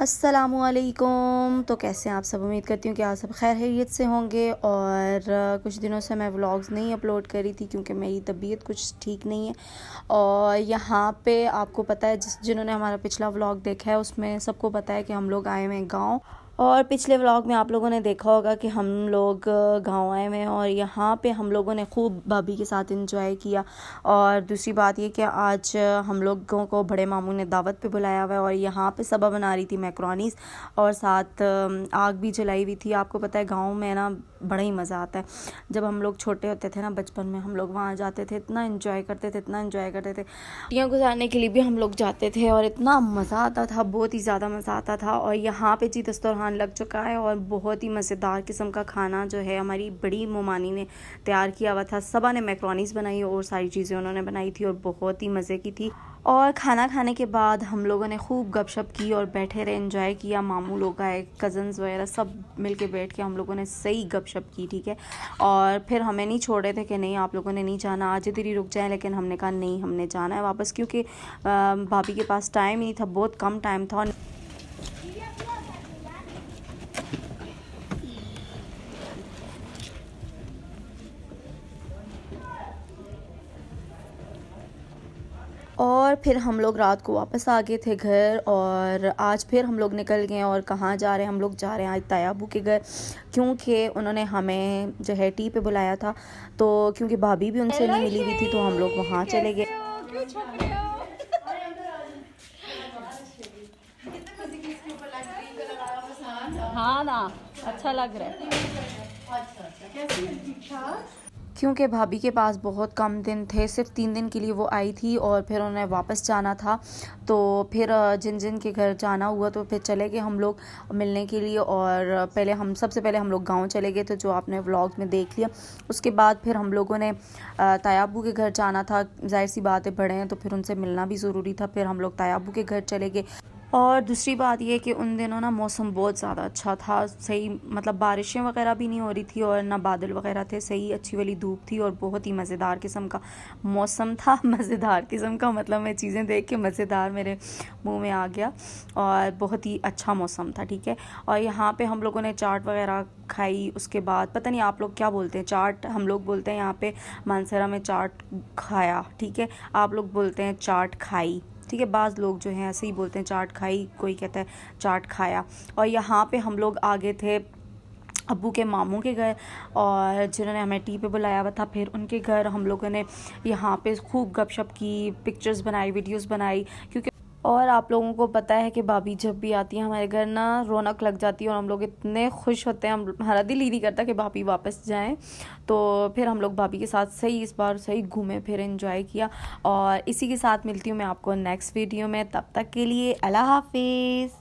अस्सलामुअलैकुम। तो कैसे हैं आप सब? उम्मीद करती हूँ कि आप सब खैर खैरियत से होंगे। और कुछ दिनों से मैं व्लॉग्स नहीं अपलोड करी थी क्योंकि मेरी तबीयत कुछ ठीक नहीं है। और यहाँ पे आपको पता है, जिन्होंने हमारा पिछला व्लॉग देखा है उसमें सबको पता है कि हम लोग आए हुए हैं गाँव। और पिछले व्लॉग में आप लोगों ने देखा होगा कि हम लोग गांव आए हुए हैं और यहाँ पे हम लोगों ने खूब भाभी के साथ एंजॉय किया। और दूसरी बात ये कि आज हम लोगों को बड़े मामू ने दावत पे बुलाया हुआ है और यहाँ पे सबा बना रही थी मैक्रोनीस और साथ आग भी जलाई हुई थी। आपको पता है गांव में ना बड़ा ही मज़ा आता है। जब हम लोग छोटे होते थे ना, बचपन में हम लोग वहाँ जाते थे, इतना एंजॉय करते थे, इतना एंजॉय करते थे। छुट्टियाँ गुजारने के लिए भी हम लोग जाते थे और इतना मज़ा आता था, बहुत ही ज़्यादा मज़ा आता था। और यहाँ पे जी दस्तरखान लग चुका है और बहुत ही मज़ेदार किस्म का खाना जो है हमारी बड़ी मोमानी ने तैयार किया हुआ था। सबा ने मैक्रोनीस बनाई और सारी चीज़ें उन्होंने बनाई थी और बहुत ही मज़े की थी। और खाना खाने के बाद हम लोगों ने खूब गपशप की और बैठे रहे, एंजॉय किया। मामू लोग आए, कज़न्स वगैरह सब मिलके बैठ के हम लोगों ने सही गपशप की, ठीक है। और फिर हमें नहीं छोड़ रहे थे कि नहीं आप लोगों ने नहीं जाना, आज तेरी रुक जाए, लेकिन हमने कहा नहीं, हमने जाना है वापस, क्योंकि भाभी के पास टाइम ही नहीं था, बहुत कम टाइम था। और फिर हम लोग रात को वापस आ गए थे घर और आज फिर हम लोग निकल गए। और कहाँ जा रहे हैं? हम लोग जा रहे हैं आज तायाबू के घर, क्योंकि उन्होंने हमें जो है टी पे बुलाया था। तो क्योंकि भाभी भी उनसे नहीं मिली हुई थी तो हम लोग वहाँ चले गए। हाँ ना, अच्छा लग रहा है। क्योंकि भाभी के पास बहुत कम दिन थे, सिर्फ 3 दिन के लिए वो आई थी और फिर उन्हें वापस जाना था। तो फिर जिन जिन के घर जाना हुआ तो फिर चले गए हम लोग मिलने के लिए। और सबसे पहले हम लोग गांव चले गए थे, जो आपने व्लॉग में देख लिया। उसके बाद फिर हम लोगों ने तायाबू के घर जाना था। जाहिर सी बात है, बड़े हैं तो फिर उनसे मिलना भी ज़रूरी था। फिर हम लोग तायाबू के घर चले गए। और दूसरी बात ये कि उन दिनों ना मौसम बहुत ज़्यादा अच्छा था, सही मतलब बारिशें वगैरह भी नहीं हो रही थी और ना बादल वगैरह थे, सही अच्छी वाली धूप थी और बहुत ही मज़ेदार किस्म का मौसम था। मज़ेदार किस्म का मतलब मैं चीज़ें देख के मज़ेदार मेरे मुंह में आ गया और बहुत ही अच्छा मौसम था, ठीक है। और यहाँ पे हम लोगों ने चाट वगैरह खाई। उसके बाद पता नहीं आप लोग क्या बोलते हैं, चाट हम लोग बोलते हैं यहाँ पे मानसरा में चाट खाया, ठीक है। आप लोग बोलते हैं चाट खाई, ठीक है। बाज़ लोग जो हैं ऐसे ही बोलते हैं चाट खाई, कोई कहता है चाट खाया। और यहाँ पे हम लोग आगे थे अब्बू के मामू के घर और जिन्होंने हमें टी पे बुलाया हुआ था, फिर उनके घर हम लोगों ने यहाँ पे खूब गपशप की, पिक्चर्स बनाई, वीडियोस बनाई। क्योंकि और आप लोगों को पता है कि भाभी जब भी आती है हमारे घर ना रौनक लग जाती है और हम लोग इतने खुश होते हैं, हमारा दिल ही नहीं करता कि भाभी वापस जाएं। तो फिर हम लोग भाभी के साथ सही इस बार सही घूमे फिर एंजॉय किया। और इसी के साथ मिलती हूँ मैं आपको नेक्स्ट वीडियो में। तब तक के लिए अल्लाह हाफिज़।